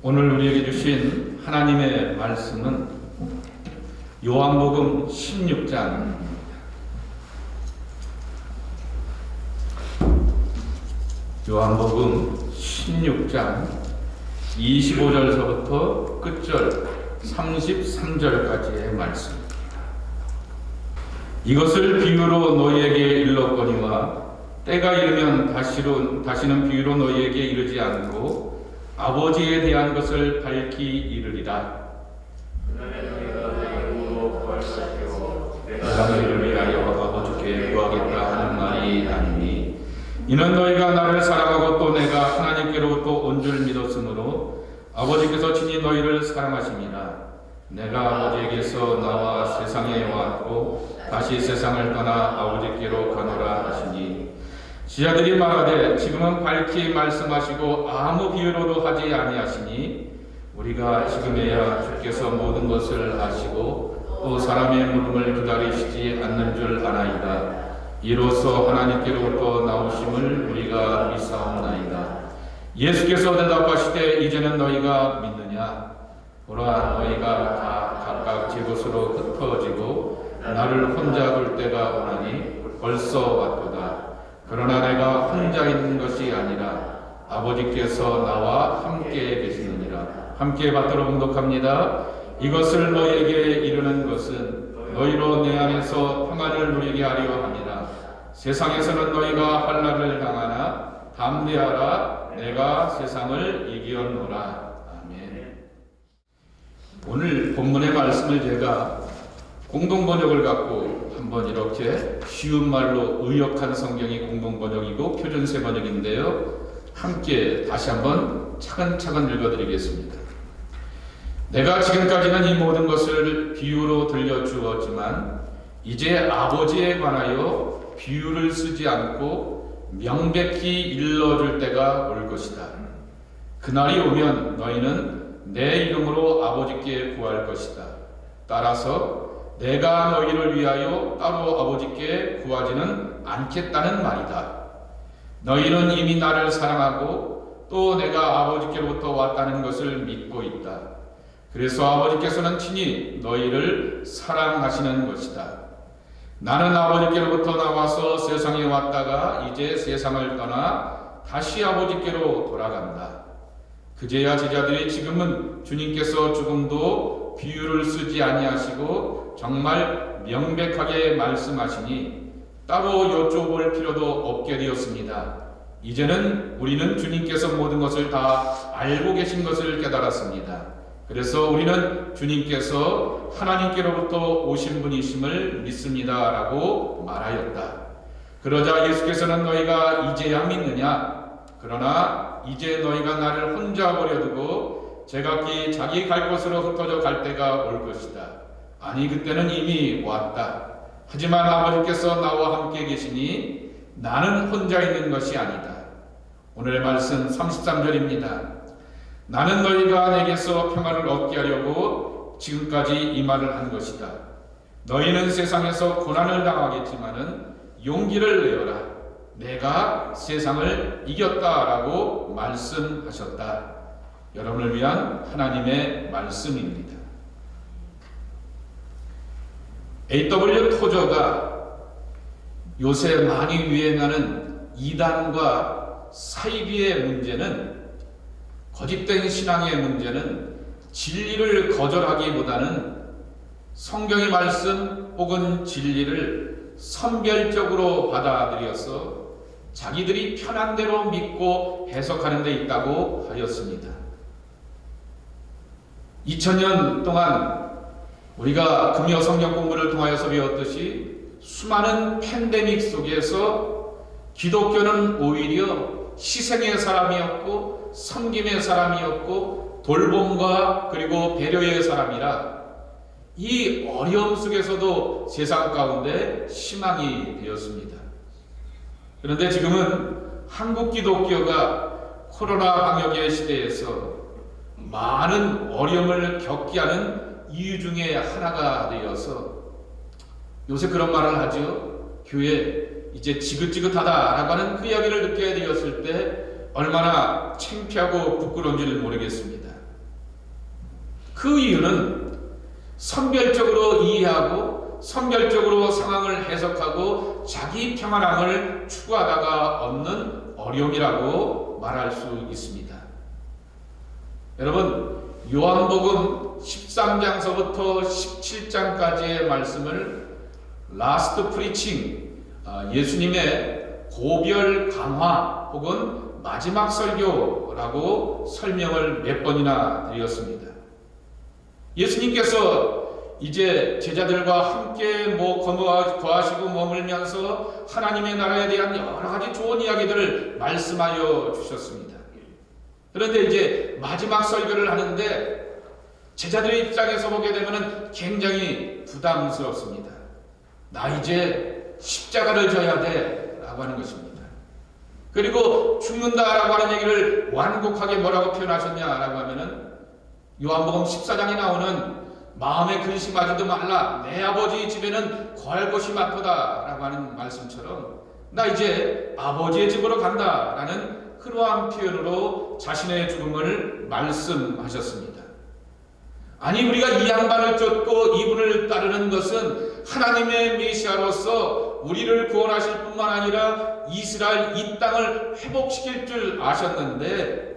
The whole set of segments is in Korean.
오늘 우리에게 주신 하나님의 말씀은 요한복음 16장 요한복음 16장 25절서부터 끝절 33절까지의 말씀입니다. 이것을 비유로 너희에게 일렀거니와 때가 이르면 다시는 비유로 너희에게 이르지 않고 아버지에 대한 것을 밝히 이르리라. 내가 너희를 위하여 아버지께 구하겠다 하는 말이 아니니 이는 너희가 나를 사랑하고 또 내가 하나님께로부터 온 줄 믿었으므로 아버지께서 친히 너희를 사랑하심이라. 내가 아버지에게서 나와 세상에 왔고 다시 세상을 떠나 아버지께로 가노라 하시니 지자들이 말하되 지금은 밝히 말씀하시고 아무 비유로도 하지 아니하시니 우리가 지금에야 주께서 모든 것을 아시고 또 사람의 물음을 기다리시지 않는 줄 아나이다. 이로써 하나님께로부터 나오심을 우리가 믿사옵나이다. 예수께서 대답하시되 이제는 너희가 믿느냐? 보라, 너희가 다 각각 제 곳으로 흩어지고 나를 혼자 둘 때가 오나니 벌써 왔도다. 그러나 내가 혼자 있는 것이 아니라 아버지께서 나와 함께 계시느니라. 함께 받도록 응독합니다. 이것을 너희에게 이르는 것은 너희로 내 안에서 평안을 누리게 하려 함이라. 세상에서는 너희가 환난을 당하나 담대하라. 내가 세상을 이기었노라. 아멘. 오늘 본문의 말씀을 제가 공동번역을 갖고 한번 이렇게 쉬운 말로 의역한 성경이 공동번역이고 표준세 번역인데요. 함께 다시 한번 차근차근 읽어드리겠습니다. 내가 지금까지는 이 모든 것을 비유로 들려주었지만 이제 아버지에 관하여 비유를 쓰지 않고 명백히 일러줄 때가 올 것이다. 그날이 오면 너희는 내 이름으로 아버지께 구할 것이다. 따라서 내가 너희를 위하여 따로 아버지께 구하지는 않겠다는 말이다. 너희는 이미 나를 사랑하고 또 내가 아버지께로부터 왔다는 것을 믿고 있다. 그래서 아버지께서는 친히 너희를 사랑하시는 것이다. 나는 아버지께로부터 나와서 세상에 왔다가 이제 세상을 떠나 다시 아버지께로 돌아간다. 그제야 제자들이 지금은 주님께서 조금도 비유를 쓰지 아니하시고 정말 명백하게 말씀하시니 따로 여쭤볼 필요도 없게 되었습니다. 이제는 우리는 주님께서 모든 것을 다 알고 계신 것을 깨달았습니다. 그래서 우리는 주님께서 하나님께로부터 오신 분이심을 믿습니다 라고 말하였다. 그러자 예수께서는 너희가 이제야 믿느냐? 그러나 이제 너희가 나를 혼자 버려두고 제각기 자기 갈 곳으로 흩어져 갈 때가 올 것이다. 아니, 그때는 이미 왔다. 하지만 아버지께서 나와 함께 계시니 나는 혼자 있는 것이 아니다. 오늘의 말씀 33절입니다. 나는 너희가 내게서 평안을 얻게 하려고 지금까지 이 말을 한 것이다. 너희는 세상에서 고난을 당하겠지만은 용기를 내어라. 내가 세상을 이겼다라고 말씀하셨다. 여러분을 위한 하나님의 말씀입니다. A.W. 토저가 요새 많이 유행하는 이단과 사이비의 문제는, 거짓된 신앙의 문제는 진리를 거절하기보다는 성경의 말씀 혹은 진리를 선별적으로 받아들여서 자기들이 편한 대로 믿고 해석하는 데 있다고 하였습니다. 2000년 동안 우리가 금요 성경 공부를 통하여서 배웠듯이 수많은 팬데믹 속에서 기독교는 오히려 희생의 사람이었고 섬김의 사람이었고 돌봄과 그리고 배려의 사람이라 이 어려움 속에서도 세상 가운데 희망이 되었습니다. 그런데 지금은 한국 기독교가 코로나 방역의 시대에서 많은 어려움을 겪게 하는 이유 중에 하나가 되어서 요새 그런 말을 하죠. 교회 이제 지긋지긋하다라고 하는 그 이야기를 듣게 되었을 때 얼마나 창피하고 부끄러운지를 모르겠습니다. 그 이유는 선별적으로 이해하고 선별적으로 상황을 해석하고 자기 평안함을 추구하다가 얻는 어려움이라고 말할 수 있습니다. 여러분, 요한복음 13장서부터 17장까지의 말씀을 라스트 프리칭, 예수님의 고별 강화 혹은 마지막 설교라고 설명을 몇 번이나 드렸습니다. 예수님께서 이제 제자들과 함께 거하시고 머물면서 하나님의 나라에 대한 여러 가지 좋은 이야기들을 말씀하여 주셨습니다. 그런데 이제 마지막 설교를 하는데 제자들의 입장에서 보게 되면 굉장히 부담스럽습니다. 나 이제 십자가를 져야 돼 라고 하는 것입니다. 그리고 죽는다라고 하는 얘기를 완곡하게 뭐라고 표현하셨냐라고 하면은 요한복음 14장에 나오는 마음에 근심하지도 말라 내 아버지 집에는 거할 곳이 많도다 라고 하는 말씀처럼 나 이제 아버지의 집으로 간다 라는 그러한 표현으로 자신의 죽음을 말씀하셨습니다. 아니, 우리가 이 양반을 쫓고 이분을 따르는 것은 하나님의 메시아로서 우리를 구원하실 뿐만 아니라 이스라엘 이 땅을 회복시킬 줄 아셨는데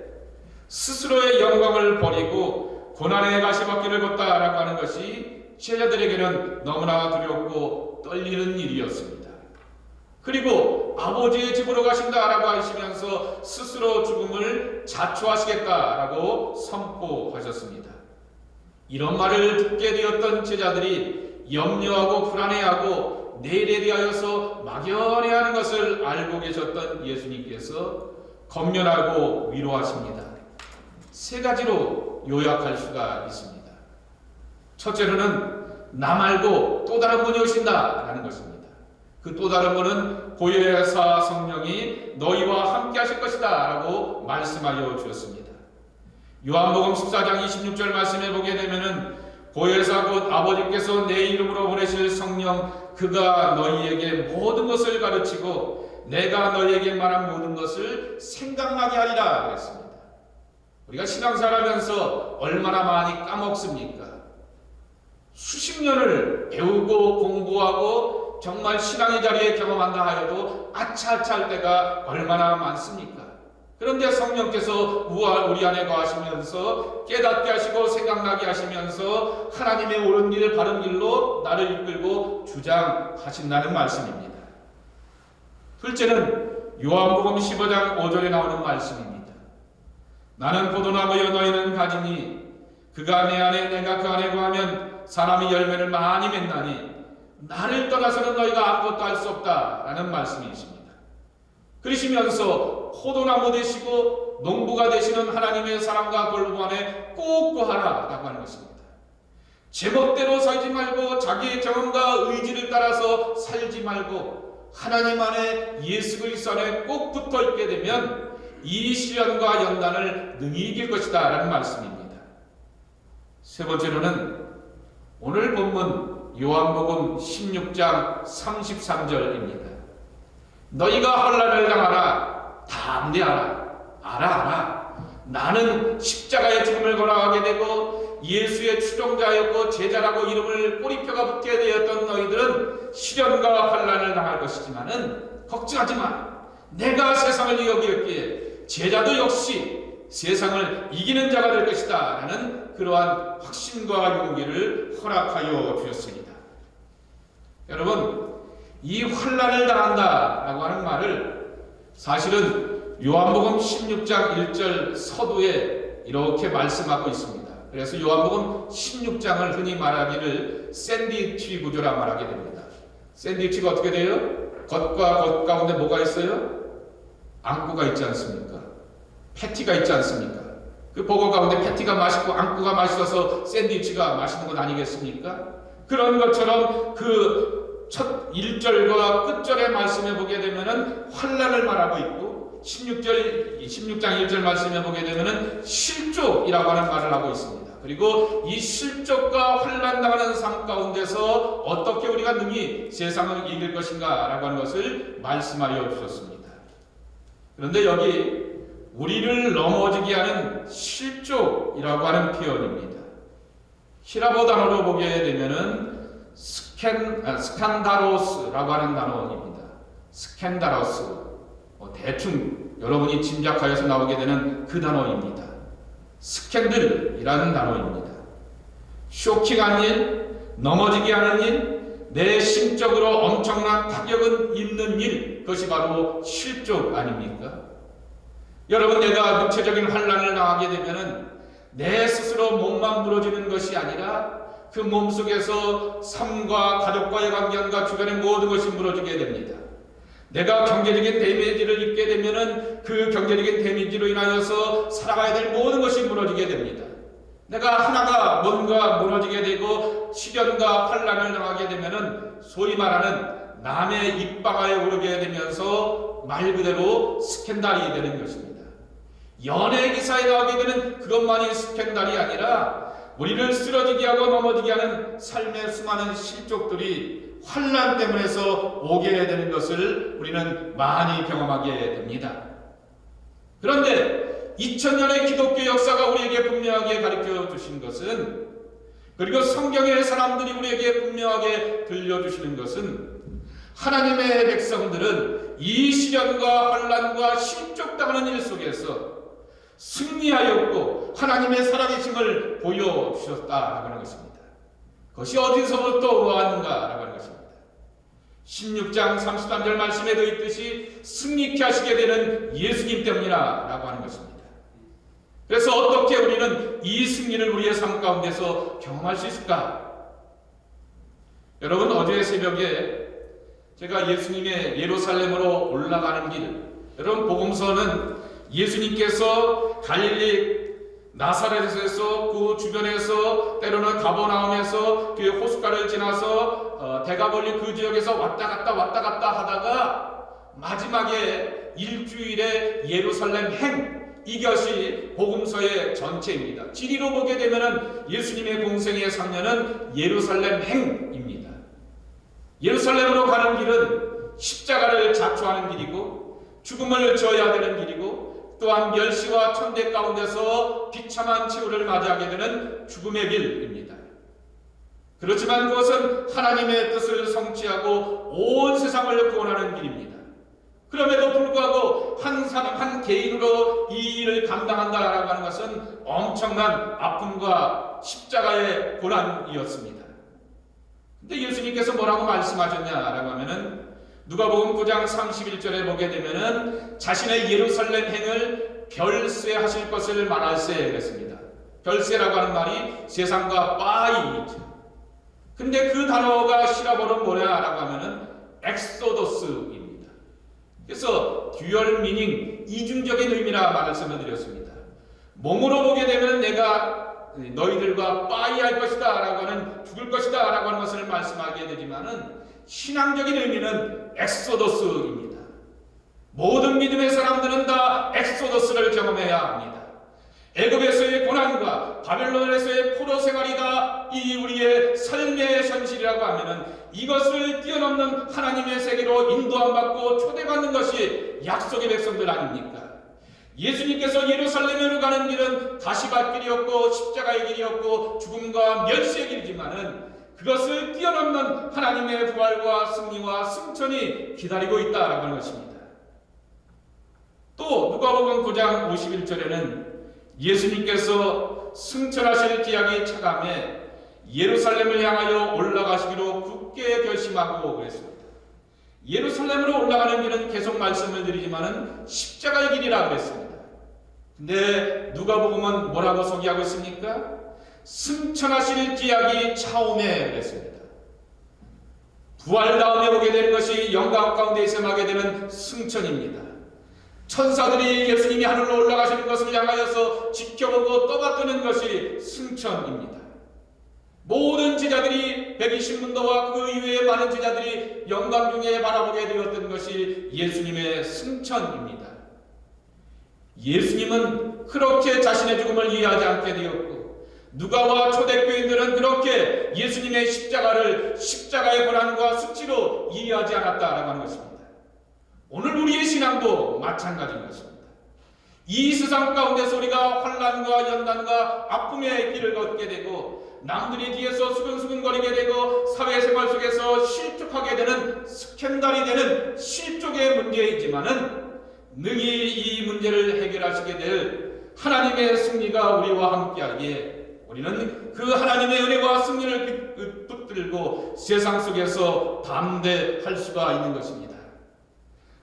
스스로의 영광을 버리고 고난의 가시밭길을 걷다라고 하는 것이 제자들에게는 너무나 두렵고 떨리는 일이었습니다. 그리고 아버지의 집으로 가신다라고 하시면서 스스로 죽음을 자초하시겠다라고 선포하셨습니다. 이런 말을 듣게 되었던 제자들이 염려하고 불안해하고 내일에 대하여서 막연해하는 것을 알고 계셨던 예수님께서 권면하고 위로하십니다. 세 가지로 요약할 수가 있습니다. 첫째로는 나 말고 또 다른 분이 오신다라는 것입니다. 그 또 다른 분은 보혜사 성령이 너희와 함께 하실 것이다 라고 말씀하여 주셨습니다. 요한복음 14장 26절 말씀해 보게 되면은 보혜사 곧 아버지께서 내 이름으로 보내실 성령 그가 너희에게 모든 것을 가르치고 내가 너희에게 말한 모든 것을 생각나게 하리라 그랬습니다. 우리가 신앙생활하면서 얼마나 많이 까먹습니까? 수십 년을 배우고 공부하고 정말 신앙의 자리에 경험한다 하여도 아차아차할 때가 얼마나 많습니까? 그런데 성령께서 우리 안에 거하시면서 깨닫게 하시고 생각나게 하시면서 하나님의 옳은 길 바른 길로 나를 이끌고 주장하신다는 말씀입니다. 둘째는 요한복음 15장 5절에 나오는 말씀입니다. 나는 포도나무여 너희는 가지니 그가 내 안에 내가 그 안에 거하면 사람이 열매를 많이 맺나니 나를 떠나서는 너희가 아무것도 할 수 없다 라는 말씀이십니다. 그러시면서 포도나무 되시고 농부가 되시는 하나님의 사랑과 돌봄 안에 꼭 거하라 라고 하는 것입니다. 제멋대로 살지 말고 자기의 경험과 의지를 따라서 살지 말고 하나님 안에 예수 그리스도 안에 꼭 붙어 있게 되면 이 시련과 연단을 능히 이길 것이다 라는 말씀입니다. 세 번째로는 오늘 본문 요한복음 16장 33절입니다. 너희가 환난을 당하라 담대하라 알아 나는 십자가의 죽음을 걸어가게 되고 예수의 추종자였고 제자라고 이름을 꼬리표가 붙게 되었던 너희들은 시련과 환난을 당할 것이지만은 걱정하지 마. 내가 세상을 이겼기에 제자도 역시 세상을 이기는 자가 될 것이다 라는 그러한 확신과 용기를 허락하여 주셨습니다. 여러분, 이 환난을 당한다 라고 하는 말을 사실은 요한복음 16장 1절 서두에 이렇게 말씀하고 있습니다. 그래서 요한복음 16장을 흔히 말하기를 샌드위치 구조라 말하게 됩니다. 샌드위치가 어떻게 돼요? 겉과 겉 가운데 뭐가 있어요? 앙구가 있지 않습니까? 패티가 있지 않습니까? 그 버거 가운데 패티가 맛있고 앙구가 맛있어서 샌드위치가 맛있는 건 아니겠습니까? 그런 것처럼 그 첫 1절과 끝절의 말씀에 보게 되면은 환난을 말하고 있고 16장 1절 말씀에 보게 되면은 실족이라고 하는 말을 하고 있습니다. 그리고 이 실족과 환난 당하는 삶 가운데서 어떻게 우리가 능히 세상을 이길 것인가 라고 하는 것을 말씀하여 주셨습니다. 그런데 여기 우리를 넘어지게 하는 실족이라고 하는 표현입니다. 히라보 단어로 보게 되면은 스칸다로스라고 하는 단어입니다. 스캔다로스, 대충 여러분이 짐작하여서 나오게 되는 그 단어입니다. 스캔들이라는 단어입니다. 쇼킹한 일, 넘어지게 하는 일, 내 심적으로 엄청난 타격은 입는 일, 그것이 바로 실족 아닙니까? 여러분, 내가 육체적인 환난을 당하게 되면은 내 스스로 몸만 부러지는 것이 아니라 그 몸속에서 삶과 가족과의 관계와 주변의 모든 것이 무너지게 됩니다. 내가 경제적인 데미지를 입게 되면은 그 경제적인 데미지로 인하여서 살아가야 될 모든 것이 무너지게 됩니다. 내가 하나가 뭔가 무너지게 되고 시련과 환난을 당하게 되면은 소위 말하는 남의 입방아에 오르게 되면서 말 그대로 스캔들이 되는 것입니다. 연예 기사에 나오게 되는 그것만이 스캔들이 아니라 우리를 쓰러지게 하고 넘어지게 하는 삶의 수많은 실족들이 환난 때문에서 오게 되는 것을 우리는 많이 경험하게 됩니다. 그런데 2000년의 기독교 역사가 우리에게 분명하게 가르쳐 주신 것은, 그리고 성경의 사람들이 우리에게 분명하게 들려주시는 것은, 하나님의 백성들은 이 시련과 환난과 실족당하는 일 속에서 승리하였고 하나님의 살아계심을 보여주셨다라고 하는 것입니다. 그것이 어디서부터 왔는가라고 하는 것입니다. 16장 33절 말씀에도 있듯이 승리케 하시게 되는 예수님 때문이라고 하는 것입니다. 그래서 어떻게 우리는 이 승리를 우리의 삶 가운데서 경험할 수 있을까? 여러분, 어제 새벽에 제가 예수님의 예루살렘으로 올라가는 길, 여러분, 복음서는 예수님께서 갈릴리 나사렛에서 그 주변에서 때로는 가버나움에서 그 호숫가를 지나서 대가볼리 그 지역에서 왔다 갔다 하다가 마지막에 일주일의 예루살렘 행, 이것이 복음서의 전체입니다. 지리로 보게 되면은 예수님의 공생의 3년은 예루살렘 행입니다. 예루살렘으로 가는 길은 십자가를 자초하는 길이고 죽음을 져야 되는 길이고 또한 멸시와 천대 가운데서 비참한 치유를 맞이하게 되는 죽음의 길입니다. 그렇지만 그것은 하나님의 뜻을 성취하고 온 세상을 구원하는 길입니다. 그럼에도 불구하고 한 사람, 한 개인으로 이 일을 감당한다라고 하는 것은 엄청난 아픔과 십자가의 고난이었습니다. 근데 예수님께서 뭐라고 말씀하셨냐라고 하면은 누가복음 9장 31절에 보게 되면은 자신의 예루살렘 행을 별세하실 것을 말할세 그랬습니다. 별세라고 하는 말이 세상과 빠이죠. 근데 그 단어가 히라보는 뭐냐라고 하면은 엑소더스입니다. 그래서 듀얼 미닝, 이중적인 의미라 말씀을 드렸습니다. 몸으로 보게 되면 내가 너희들과 빠이할 것이다 라고 하는, 죽을 것이다 라고 하는 것을 말씀하게 되지만은 신앙적인 의미는 엑소더스입니다. 모든 믿음의 사람들은 다 엑소더스를 경험해야 합니다. 애굽에서의 고난과 바벨론에서의 포로 생활이 다 이 우리의 삶의 현실이라고 하면은 이것을 뛰어넘는 하나님의 세계로 인도함 받고 초대받는 것이 약속의 백성들 아닙니까? 예수님께서 예루살렘으로 가는 길은 가시밭길이었고 십자가의 길이었고 죽음과 멸시의 길이지만은 그것을 뛰어넘는 하나님의 부활과 승리와 승천이 기다리고 있다라고 하는 것입니다. 또 누가복음 9장 51절에는 예수님께서 승천하실 기약이 차감해 예루살렘을 향하여 올라가시기로 굳게 결심하고 그랬습니다. 예루살렘으로 올라가는 길은 계속 말씀을 드리지만은 십자가의 길이라고 그랬습니다. 근데 누가복음은 뭐라고 소개하고 있습니까? 승천하실 기약이 차오매 그랬습니다. 부활 다음에 오게 되는 것이 영광 가운데 있음하게 되는 승천입니다. 천사들이 예수님이 하늘로 올라가시는 것을 향하여서 지켜보고 떠받드는 것이 승천입니다. 모든 제자들이 120문도와 그 이외의 많은 제자들이 영광 중에 바라보게 되었던 것이 예수님의 승천입니다. 예수님은 그렇게 자신의 죽음을 이해하지 않게 되었고 누가와 초대교인들은 그렇게 예수님의 십자가의 고난과 수치로 이해하지 않았다라고 하는 것입니다. 오늘 우리의 신앙도 마찬가지인 것입니다. 이 세상 가운데서 우리가 환난과 연단과 아픔의 길을 걷게 되고 남들이 뒤에서 수근수근거리게 되고 사회생활 속에서 실족하게 되는 스캔들이 되는 실족의 문제이지만은 능히 이 문제를 해결하시게 될 하나님의 승리가 우리와 함께하기에 우리는 그 하나님의 은혜와 승리를 붙들고 세상 속에서 담대할 수가 있는 것입니다.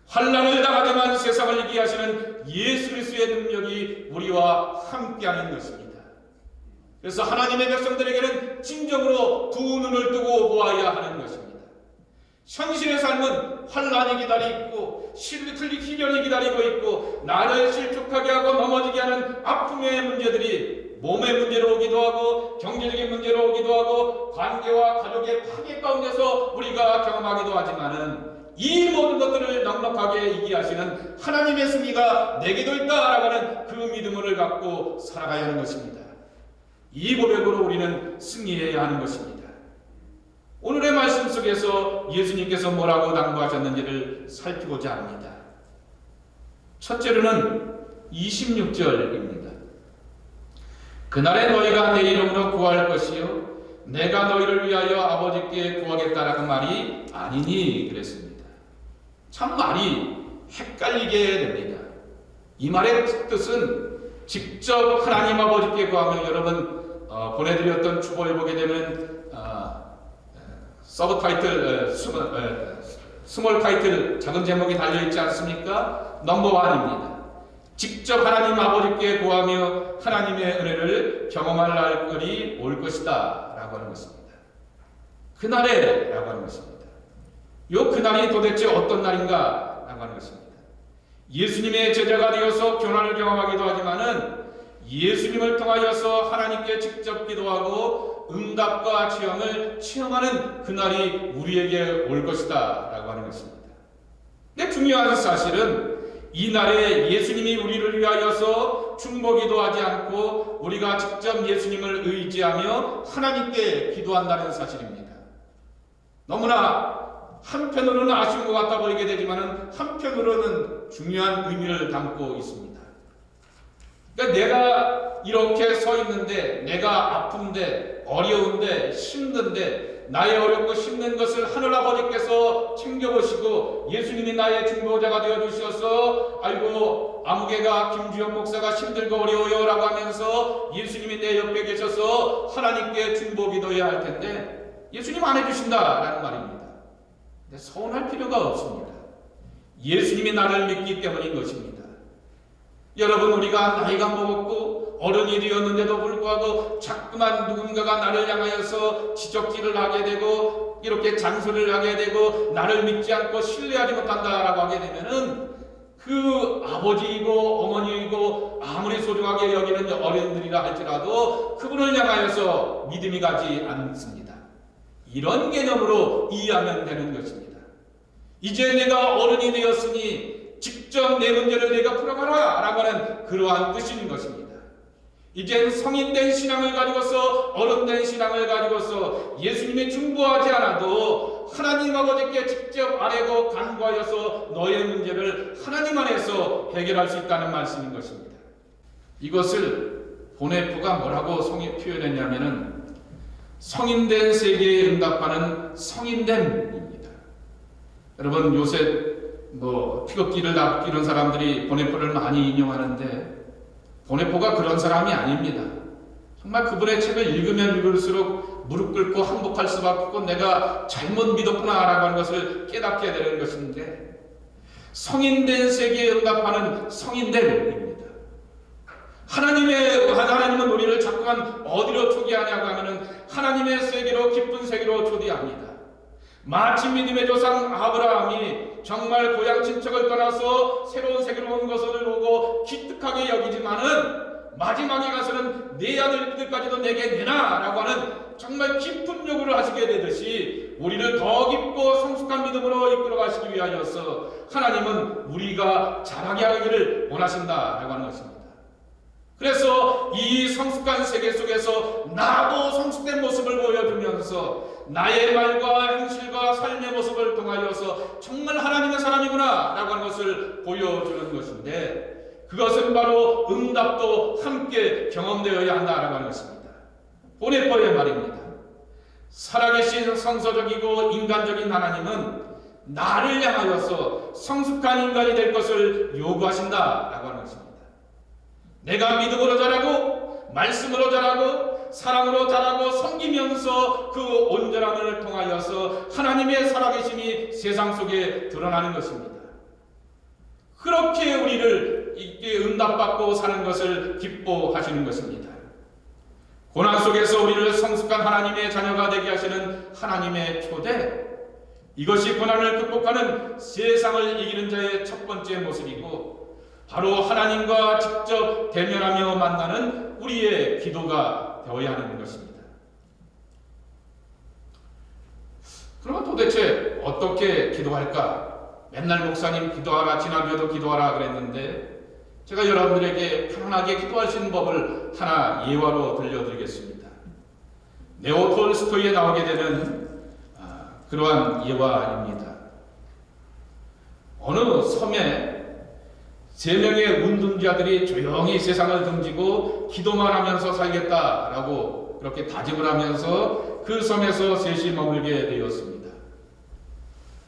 환난을 당하지만 세상을 이기게 하시는 예수 그리스도의 능력이 우리와 함께하는 것입니다. 그래서 하나님의 백성들에게는 진정으로 두 눈을 뜨고 보아야 하는 것입니다. 현실의 삶은 환난이 기다리고 희련이 기다리고 있고 나를 실족하게 하고 넘어지게 하는 아픔의 문제들이 몸의 문제로 오기도 하고 경제적인 문제로 오기도 하고 관계와 가족의 파괴 가운데서 우리가 경험하기도 하지만은 이 모든 것들을 넉넉하게 이기하시는 하나님의 승리가 내게도 있다라고 하는 그 믿음을 갖고 살아가야 하는 것입니다. 이 고백으로 우리는 승리해야 하는 것입니다. 오늘의 말씀 속에서 예수님께서 뭐라고 당부하셨는지를 살피고자 합니다. 첫째로는 26절입니다. 그날에 너희가 내 이름으로 구할 것이요 내가 너희를 위하여 아버지께 구하겠다라는 말이 아니니 그랬습니다. 참 말이 헷갈리게 됩니다. 이 말의 뜻은 직접 하나님 아버지께 구하며 여러분 보내드렸던 주보에 보게 되면 서브타이틀 스몰 타이틀 작은 제목이 달려있지 않습니까? 넘버 1입니다. 직접 하나님 아버지께 구하며 하나님의 은혜를 경험할 날이 올 것이다 라고 하는 것입니다. 그날에 라고 하는 것입니다. 요 그날이 도대체 어떤 날인가 라고 하는 것입니다. 예수님의 제자가 되어서 교난을 경험하기도 하지만은 예수님을 통하여서 하나님께 직접 기도하고 응답과 체험을 체험하는 그날이 우리에게 올 것이다 라고 하는 것입니다. 근데 중요한 사실은 이 날에 예수님이 우리를 위하여서 중보기도 하지 않고 우리가 직접 예수님을 의지하며 하나님께 기도한다는 사실입니다. 너무나 한편으로는 아쉬운 것 같아 보이게 되지만 한편으로는 중요한 의미를 담고 있습니다. 그러니까 내가 이렇게 서 있는데 내가 아픈데 어려운데 힘든데 나의 어렵고 힘든 것을 하늘아버지께서 챙겨보시고 예수님이 나의 중보자가 되어주셔서 아이고 아무개가 김주영 목사가 힘들고 어려워요 라고 하면서 예수님이 내 옆에 계셔서 하나님께 중보기도해야 할 텐데 예수님 안 해주신다라는 말입니다. 근데 서운할 필요가 없습니다. 예수님이 나를 믿기 때문인 것입니다. 여러분 우리가 나이가 먹었고 어른이 되었는데도 불구하고 자꾸만 누군가가 나를 향하여서 지적질을 하게 되고 이렇게 잔소리를 하게 되고 나를 믿지 않고 신뢰하지 못한다라고 하게 되면은 그 아버지이고 어머니이고 아무리 소중하게 여기는 어른들이라 할지라도 그분을 향하여서 믿음이 가지 않습니다. 이런 개념으로 이해하면 되는 것입니다. 이제 내가 어른이 되었으니 직접 내 문제를 내가 풀어가라 라고 하는 그러한 뜻인 것입니다. 이젠 성인된 신앙을 가지고서 어른된 신앙을 가지고서 예수님이 중보하지 않아도 하나님 아버지께 직접 아뢰고 간구하여서 너의 문제를 하나님 안에서 해결할 수 있다는 말씀인 것입니다. 이것을 보네프가 뭐라고 표현했냐면은 성인된 세계에 응답하는 성인됨입니다. 여러분 요새 태극기를 납기는 사람들이 보네포를 많이 인용하는데 보네포가 그런 사람이 아닙니다. 정말 그분의 책을 읽으면 읽을수록 무릎 꿇고 항복할 수밖에 없고 내가 잘못 믿었구나 라고 하는 것을 깨닫게 되는 것인데 성인된 세계에 응답하는 성인됨입니다. 하나님은 우리를 자꾸만 어디로 초대하냐고 하면은 하나님의 세계로 깊은 세계로 초대합니다. 마치 믿음의 조상 아브라함이 정말 고향 친척을 떠나서 새로운 세계로 온 것을 보고 기특하게 여기지만은 마지막에 가서는 내 아들들까지도 내게 내놔 라고 하는 정말 깊은 요구를 하시게 되듯이 우리를 더 깊고 성숙한 믿음으로 이끌어 가시기 위하여서 하나님은 우리가 자라게 하기를 원하신다 라고 하는 것입니다. 그래서 이 성숙한 세계 속에서 나도 성숙된 모습을 보여주면서 나의 말과 행실과 삶의 모습을 통하여서 정말 하나님의 사람이구나 라고 하는 것을 보여주는 것인데 그것은 바로 응답도 함께 경험되어야 한다라고 하는 것입니다. 보네퍼의 말입니다. 살아계신 성서적이고 인간적인 하나님은 나를 향하여서 성숙한 인간이 될 것을 요구하신다라고 하는 것입니다. 내가 믿음으로 자라고 말씀으로 자라고 사랑으로 자라고 섬기면서 그 온전함을 통하여서 하나님의 살아계심이 세상 속에 드러나는 것입니다. 그렇게 우리를 이렇게 응답받고 사는 것을 기뻐하시는 것입니다. 고난 속에서 우리를 성숙한 하나님의 자녀가 되게 하시는 하나님의 초대, 이것이 고난을 극복하는 세상을 이기는 자의 첫 번째 모습이고 바로 하나님과 직접 대면하며 만나는 우리의 기도가 되어야 하는 것입니다. 그러면 도대체 어떻게 기도할까? 맨날 목사님 기도하라, 지난주에도 기도하라 그랬는데 제가 여러분들에게 편안하게 기도할 수 있는 법을 하나 예화로 들려드리겠습니다. 네오 톨스토이에 나오게 되는 그러한 예화입니다. 어느 섬에 3명의 운동자들이 조용히 세상을 등지고 기도만 하면서 살겠다라고 그렇게 다짐을 하면서 그 섬에서 셋이 머물게 되었습니다.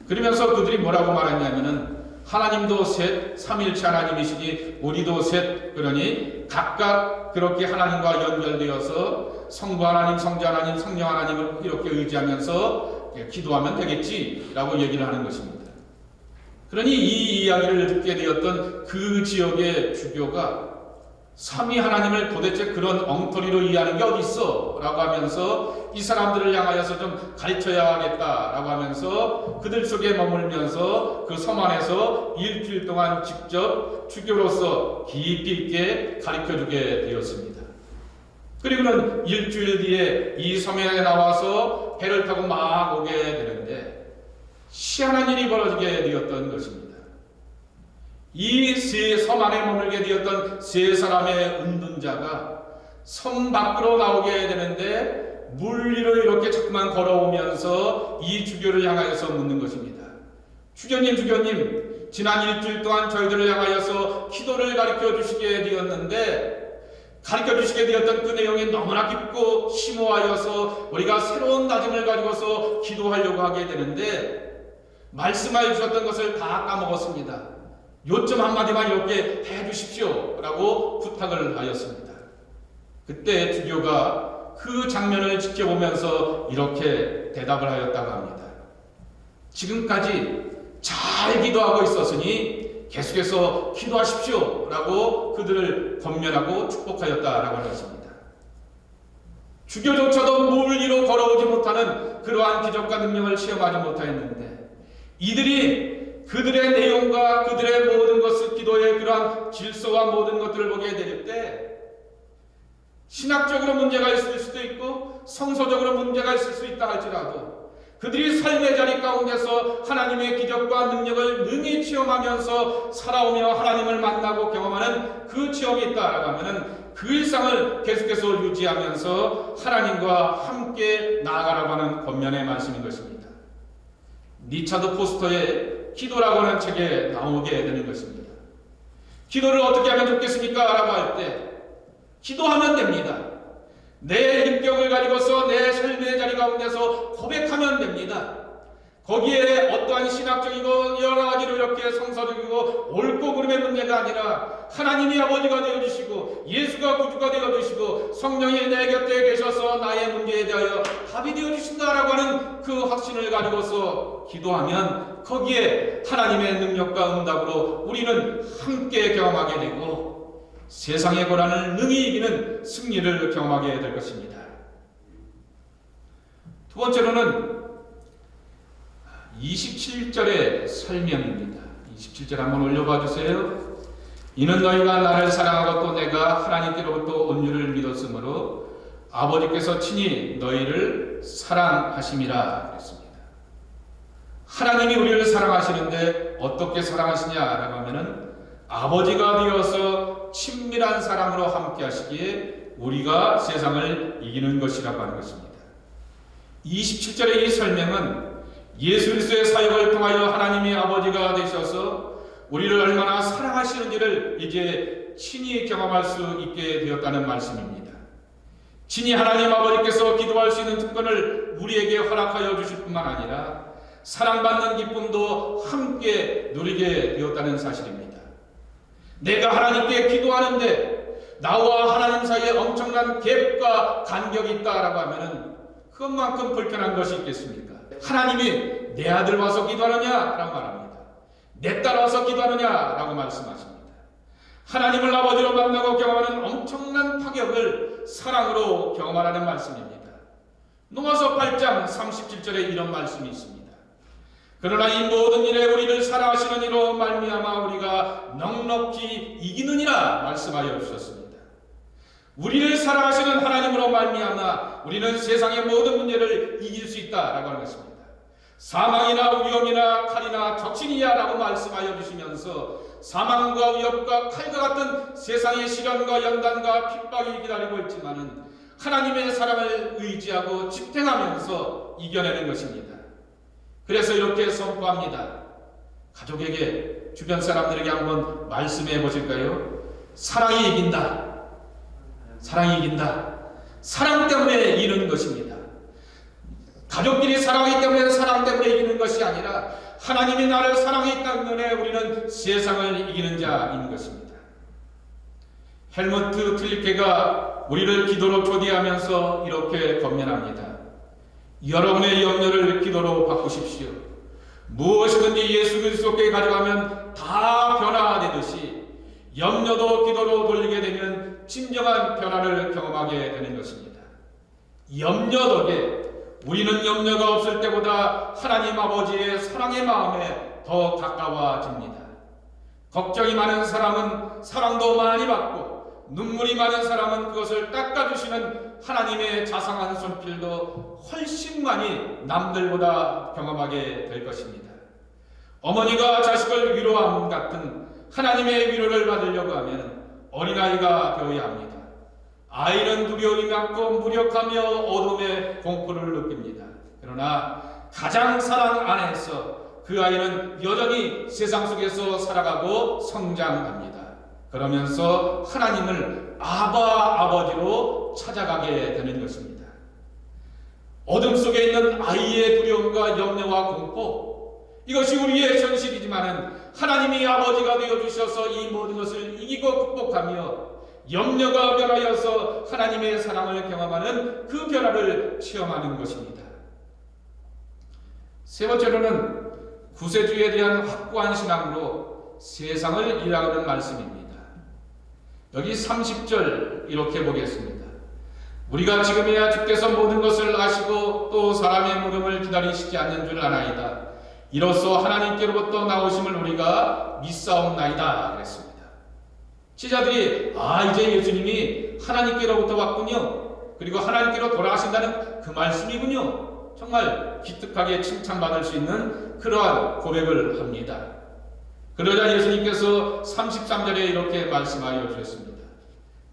그러면서 그들이 뭐라고 말했냐면은 하나님도 셋, 삼일체 하나님이시니 우리도 셋, 그러니 각각 그렇게 하나님과 연결되어서 성부 하나님, 성자 하나님, 성령 하나님을 이렇게 의지하면서 기도하면 되겠지라고 얘기를 하는 것입니다. 그러니 이 이야기를 듣게 되었던 그 지역의 주교가 삼위 하나님을 도대체 그런 엉터리로 이해하는 게 어디 있어? 라고 하면서 이 사람들을 향하여서 좀 가르쳐야 겠다라고 하면서 그들 속에 머물면서 그 섬 안에서 일주일 동안 직접 주교로서 깊이 있게 가르쳐주게 되었습니다. 그리고는 일주일 뒤에 이 섬에 나와서 배를 타고 막 오게 되는데 희한한 일이 벌어지게 되었던 것입니다. 이 세 섬 안에 머물게 되었던 세 사람의 은둔자가 섬 밖으로 나오게 되는데 물 위로 이렇게 자꾸만 걸어오면서 이 주교를 향하여서 묻는 것입니다. 주교님, 지난 일주일 동안 저희들을 향하여서 기도를 가르쳐 주시게 되었는데 가르쳐 주시게 되었던 그 내용이 너무나 깊고 심오하여서 우리가 새로운 다짐을 가지고서 기도하려고 하게 되는데 말씀하여 주셨던 것을 다 까먹었습니다. 요점 한마디만 이렇게 해주십시오 라고 부탁을 하였습니다. 그때 주교가 그 장면을 지켜보면서 이렇게 대답을 하였다고 합니다. 지금까지 잘 기도하고 있었으니 계속해서 기도하십시오 라고 그들을 권면하고 축복하였다라고 하는 것입니다. 주교조차도 물 위로 걸어오지 못하는 그러한 기적과 능력을 체험하지 못하였는데 이들이 그들의 내용과 그들의 모든 것을 기도의 그러한 질서와 모든 것들을 보게 될 때 신학적으로 문제가 있을 수도 있고 성서적으로 문제가 있을 수 있다 할지라도 그들이 삶의 자리 가운데서 하나님의 기적과 능력을 능히 체험하면서 살아오며 하나님을 만나고 경험하는 그 체험이 있다라고 하면은 그 일상을 계속해서 유지하면서 하나님과 함께 나아가라고 하는 권면의 말씀인 것입니다. 리차드 포스터의 기도라고 하는 책에 나오게 되는 것입니다. 기도를 어떻게 하면 좋겠습니까? 라고 할 때 기도하면 됩니다. 내 인격을 가지고서 내 삶의 자리 가운데서 고백하면 됩니다. 거기에 어떠한 신학적이고 여러 가지로 이렇게 성서적이고 옳고 그름의 문제가 아니라 하나님이 아버지가 되어주시고 예수가 구주가 되어주시고 성령이 내 곁에 계셔서 나의 문제에 대하여 답이 되어주신다라고 하는 그 확신을 가지고서 기도하면 거기에 하나님의 능력과 응답으로 우리는 함께 경험하게 되고 세상의 고난을 능히 이기는 승리를 경험하게 될 것입니다. 두 번째로는 27절의 설명입니다. 27절 한번 올려봐 주세요. 이는 너희가 나를 사랑하고 또 내가 하나님께로부터 온유를 믿었으므로 아버지께서 친히 너희를 사랑하심이라 그랬습니다. 하나님이 우리를 사랑하시는데 어떻게 사랑하시냐라고 하면은 아버지가 되어서 친밀한 사랑으로 함께 하시기에 우리가 세상을 이기는 것이라고 하는 것입니다. 27절의 이 설명은 예수 그리스도의 사역을 통하여 하나님이 아버지가 되셔서 우리를 얼마나 사랑하시는지를 이제 친히 경험할 수 있게 되었다는 말씀입니다. 친히 하나님 아버지께서 기도할 수 있는 특권을 우리에게 허락하여 주실 뿐만 아니라 사랑받는 기쁨도 함께 누리게 되었다는 사실입니다. 내가 하나님께 기도하는데 나와 하나님 사이에 엄청난 갭과 간격이 있다라고 하면은 그것만큼 불편한 것이 있겠습니까? 하나님이 내 아들 와서 기도하느냐라고 말합니다. 내 딸 와서 기도하느냐라고 말씀하십니다. 하나님을 아버지로 만나고 경험하는 엄청난 파격을 사랑으로 경험하라는 말씀입니다. 로마서 8장 37절에 이런 말씀이 있습니다. 그러나 이 모든 일에 우리를 사랑하시는 이로 말미암아 우리가 넉넉히 이기느니라 말씀하여 주셨습니다. 우리를 사랑하시는 하나님으로 말미암아 우리는 세상의 모든 문제를 이길 수 있다라고 하는 것입니다. 사망이나 위험이나 칼이나 적신이야 라고 말씀하여 주시면서 사망과 위협과 칼과 같은 세상의 시련과 연단과 핍박이 기다리고 있지만은 하나님의 사랑을 의지하고 집행하면서 이겨내는 것입니다. 그래서 이렇게 선포합니다. 가족에게, 주변 사람들에게 한번 말씀해 보실까요? 사랑이 이긴다. 사랑이 이긴다. 사랑 때문에 이기는 것입니다. 가족끼리 사랑하기 때문에 사랑 때문에 이기는 것이 아니라 하나님이 나를 사랑했기 때문에 우리는 세상을 이기는 자인 것입니다. 헬무트 틀리케가 우리를 기도로 초대하면서 이렇게 권면합니다. 여러분의 염려를 기도로 바꾸십시오. 무엇이든지 예수 그리스도께 가져가면 다 변화되듯이 염려도 기도로 돌리게 되면 진정한 변화를 경험하게 되는 것입니다. 염려 덕에 우리는 염려가 없을 때보다 하나님 아버지의 사랑의 마음에 더 가까워집니다. 걱정이 많은 사람은 사랑도 많이 받고 눈물이 많은 사람은 그것을 닦아주시는 하나님의 자상한 손길도 훨씬 많이 남들보다 경험하게 될 것입니다. 어머니가 자식을 위로함 같은 하나님의 위로를 받으려고 하면 어린아이가 되어야 합니다. 아이는 두려움이 많고 무력하며 어둠의 공포를 느낍니다. 그러나 가장 사랑 안에서 그 아이는 여전히 세상 속에서 살아가고 성장합니다. 그러면서 하나님을 아버지로 찾아가게 되는 것입니다. 어둠 속에 있는 아이의 두려움과 염려와 공포, 이것이 우리의 현실이지만 하나님이 아버지가 되어주셔서 이 모든 것을 이기고 극복하며 염려가 변하여서 하나님의 사랑을 경험하는 그 변화를 체험하는 것입니다. 세 번째로는 구세주에 대한 확고한 신앙으로 세상을 이해하는 말씀입니다. 여기 30절 이렇게 보겠습니다. 우리가 지금이야 주께서 모든 것을 아시고 또 사람의 물음을 기다리시지 않는 줄 아나이다. 이로써 하나님께로부터 나오심을 우리가 믿사옵나이다 그랬습니다. 제자들이 이제 예수님이 하나님께로부터 왔군요. 그리고 하나님께로 돌아가신다는 그 말씀이군요. 정말 기특하게 칭찬받을 수 있는 그러한 고백을 합니다. 그러자 예수님께서 33절에 이렇게 말씀하여 주셨습니다.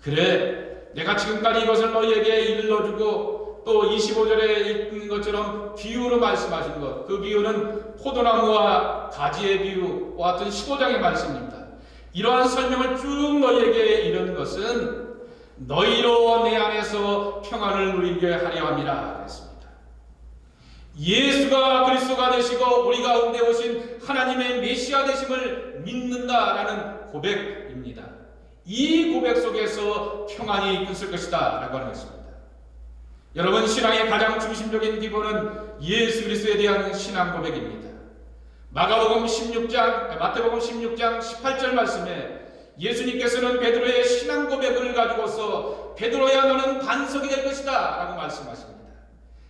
그래, 내가 지금까지 이것을 너희에게 일러주고 또 25절에 있는 것처럼 비유로 말씀하신 것, 그 비유는 포도나무와 가지의 비유와 같은 15장의 말씀입니다. 이러한 설명을 쭉 너희에게 이른 것은 너희로 내 안에서 평안을 누리게 하려 함이라 그랬습니다. 예수가 그리스도가 되시고 우리 가운데 오신 하나님의 메시아 되심을 믿는다라는 고백입니다. 이 고백 속에서 평안이 있을 것이다 라고 하는 것입니다. 여러분, 신앙의 가장 중심적인 기본은 예수 그리스도에 대한 신앙 고백입니다. 마태복음 16장 18절 말씀에 예수님께서는 베드로의 신앙 고백을 가지고서 베드로야 너는 반석이 될 것이다 라고 말씀하십니다.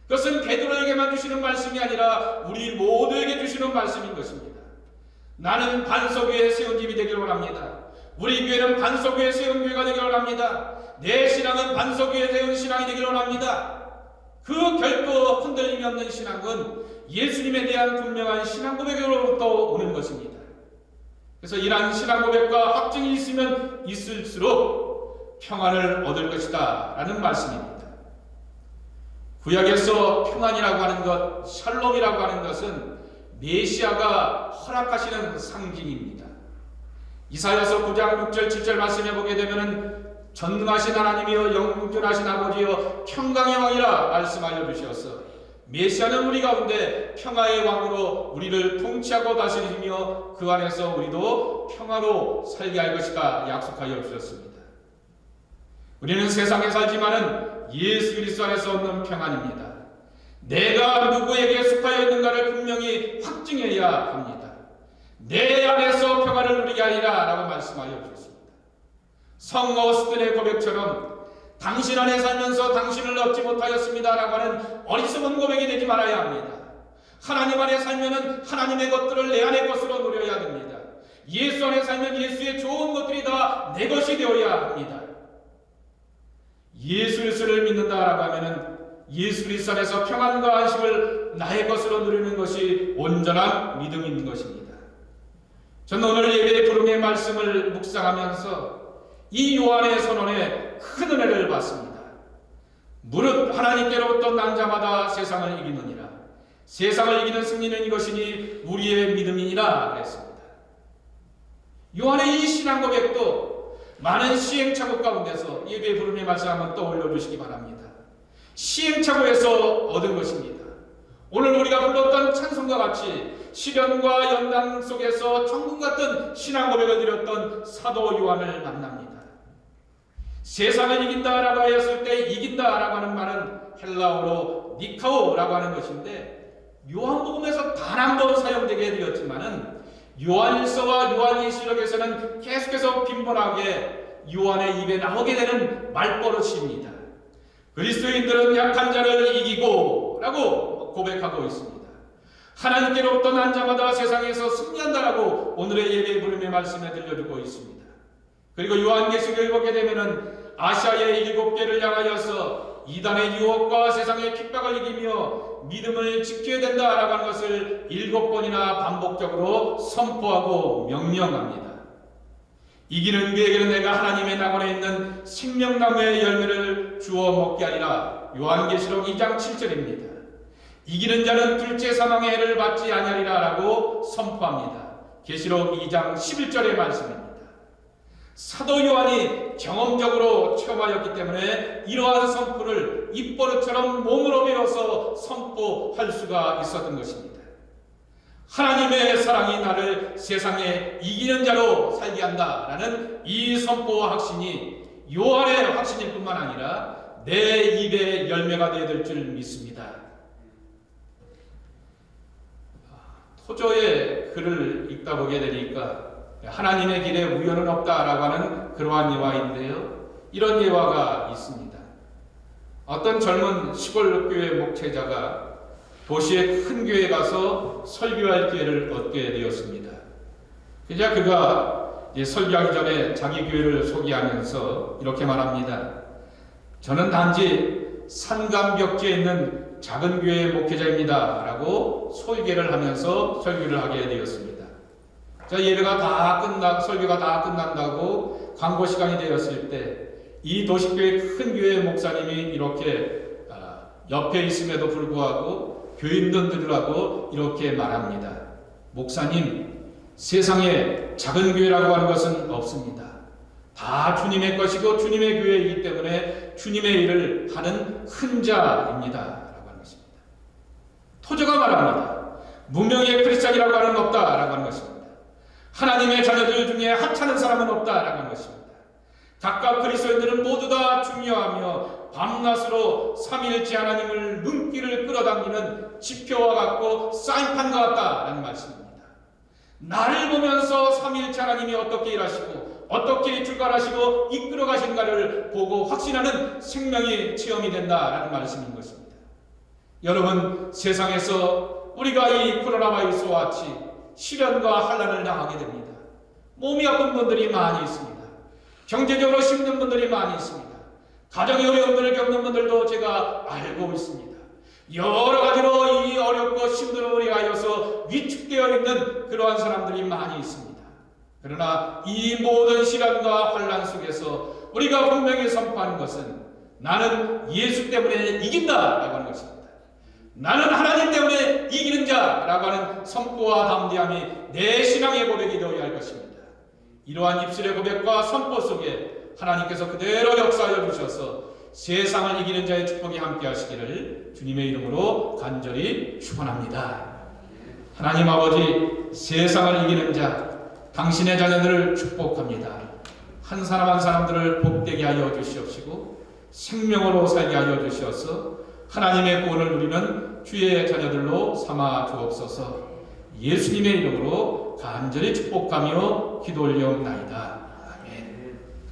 그것은 베드로에게만 주시는 말씀이 아니라 우리 모두에게 주시는 말씀인 것입니다. 나는 반석 위에 세운 집이 되기를 원합니다. 우리 교회는 반석 위에 세운 교회가 되기를 원합니다. 내 신앙은 반석 위에 세운 신앙이 되기를 원합니다. 그 결코 흔들림이 없는 신앙은 예수님에 대한 분명한 신앙 고백으로부터 오는 것입니다. 그래서 이러한 신앙 고백과 확증이 있으면 있을수록 평안을 얻을 것이다 라는 말씀입니다. 구약에서 평안이라고 하는 것, 샬롬이라고 하는 것은 메시아가 허락하시는 상징입니다. 이사야서 9장 6절 7절 말씀해 보게 되면 전능하신 하나님이여 영존하신 아버지여 평강의 왕이라 말씀하여 주시었어. 메시아는 우리 가운데 평화의 왕으로 우리를 통치하고 다스리며 그 안에서 우리도 평화로 살게 할 것이다 약속하여 주셨습니다. 우리는 세상에 살지만은 예수 그리스도 안에서 얻는 평안입니다. 내가 누구에게 속하여 있는가를 분명히 확증해야 합니다. 내 안에서 평화를 누리게 하리라 라고 말씀하여 주셨습니다. 성 어스틴의 고백처럼 당신 안에 살면서 당신을 얻지 못하였습니다 라고 하는 어리석은 고백이 되지 말아야 합니다. 하나님 안에 살면은 하나님의 것들을 내 안의 것으로 누려야 됩니다. 예수 안에 살면 예수의 좋은 것들이 다 내 것이 되어야 합니다. 예수 그리스도를 믿는다라고 하면은 예수 그리스도 안에서 평안과 안식을 나의 것으로 누리는 것이 온전한 믿음인 것입니다. 저는 오늘 예배의 부름의 말씀을 묵상하면서 이 요한의 선언에 큰 은혜를 받습니다. 무릇 하나님께로부터 난 자마다 세상을 이기느니라. 세상을 이기는 승리는 이것이니 우리의 믿음이니라 그랬습니다. 요한의 이 신앙 고백도 많은 시행착오 가운데서 예배의 부름의 말씀 한번 떠올려 주시기 바랍니다. 시행착오에서 얻은 것입니다. 오늘 우리가 불렀던 찬송과 같이 시련과 연단 속에서 천국 같은 신앙 고백을 드렸던 사도 요한을 만납니다. 세상을 이긴다라고 하였을 때 이긴다라고 하는 말은 헬라어로 니카오라고 하는 것인데 요한복음에서 단 한 번 사용되게 되었지만은 요한일서와 요한계시록에서는 계속해서 빈번하게 요한의 입에 나오게 되는 말버릇입니다. 그리스도인들은 약한 자를 이기고 라고 고백하고 있습니다. 하나님께로부터 난 자마다 세상에서 승리한다라고 오늘의 예배의 부름의 말씀에 들려주고 있습니다. 그리고 요한계시록을 보게 되면은 아시아의 7개를 향하여서 이단의 유혹과 세상의 핍박을 이기며 믿음을 지켜야 된다라고 하는 것을 7번이나 반복적으로 선포하고 명령합니다. 이기는 그에게는 내가 하나님의 낙원에 있는 생명나무의 열매를 주어 먹게 하리라. 요한계시록 2장 7절입니다. 이기는 자는 둘째 사망의 해를 받지 아니하리라 라고 선포합니다. 계시록 2장 11절의 말씀입니다. 사도 요한이 경험적으로 체험하였기 때문에 이러한 선포를 입버릇처럼 몸으로 배워서 선포할 수가 있었던 것입니다. 하나님의 사랑이 나를 세상에 이기는 자로 살게 한다라는 이 선포와 확신이 요한의 확신일 뿐만 아니라 내 입의 열매가 되어야 될 줄 믿습니다. 토저의 글을 읽다 보게 되니까 하나님의 길에 우연은 없다라고 하는 그러한 예화인데요. 이런 예화가 있습니다. 어떤 젊은 시골 교회 목회자가 도시의 큰 교회에 가서 설교할 기회를 얻게 되었습니다. 그냥 그가 설교하기 전에 자기 교회를 소개하면서 이렇게 말합니다. 저는 단지 산간벽지에 있는 작은 교회의 목회자입니다 라고 소개를 하면서 설교를 하게 되었습니다. 자, 설교가 다 끝난다고 광고 시간이 되었을 때 이 도시교회 큰 교회 목사님이 이렇게 옆에 있음에도 불구하고 교인들하고 이렇게 말합니다. 목사님, 세상에 작은 교회라고 하는 것은 없습니다. 다 주님의 것이고 주님의 교회이기 때문에 주님의 일을 하는 큰 자입니다 라고 하는 것입니다. 토저가 말합니다. 무명의 크리스찬이라고 하는 건 없다라고 하는 것입니다. 하나님의 자녀들 중에 하찮은 사람은 없다라고 하는 것입니다. 각각 그리스도인들은 모두 다 중요하며 밤낮으로 삼위일체 하나님을 눈길을 끌어당기는 지표와 같고 사인판과 같다라는 말씀입니다. 나를 보면서 삼위일체 하나님이 어떻게 일하시고 어떻게 출발하시고 이끌어 가신가를 보고 확신하는 생명이 체험이 된다라는 말씀인 것입니다. 여러분, 세상에서 우리가 이 코로나 바이러스와 같이 시련과 환난을 당하게 됩니다. 몸이 아픈 분들이 많이 있습니다. 경제적으로 힘든 분들이 많이 있습니다. 가정의 어려움들을 겪는 분들도 제가 알고 있습니다. 여러 가지로 이 어렵고 힘든 우리 하여서 위축되어 있는 그러한 사람들이 많이 있습니다. 그러나 이 모든 시련과 환난 속에서 우리가 분명히 선포하는 것은 나는 예수 때문에 이긴다라고 하는 것입니다. 나는 하나님 때문에 이기는 자라고 하는 선포와 담대함이 내 신앙의 고백이 되어야 할 것입니다. 이러한 입술의 고백과 선포 속에 하나님께서 그대로 역사하여 주셔서 세상을 이기는 자의 축복이 함께 하시기를 주님의 이름으로 간절히 축원합니다. 하나님 아버지, 세상을 이기는 자 당신의 자녀들을 축복합니다. 한 사람 한 사람들을 복되게 하여 주시옵시고 생명으로 살게 하여 주시어서 하나님의 구원을 누리는 주의 자녀들로 삼아 주옵소서. 예수님의 이름으로 간절히 축복하며 기도 올리옵나이다.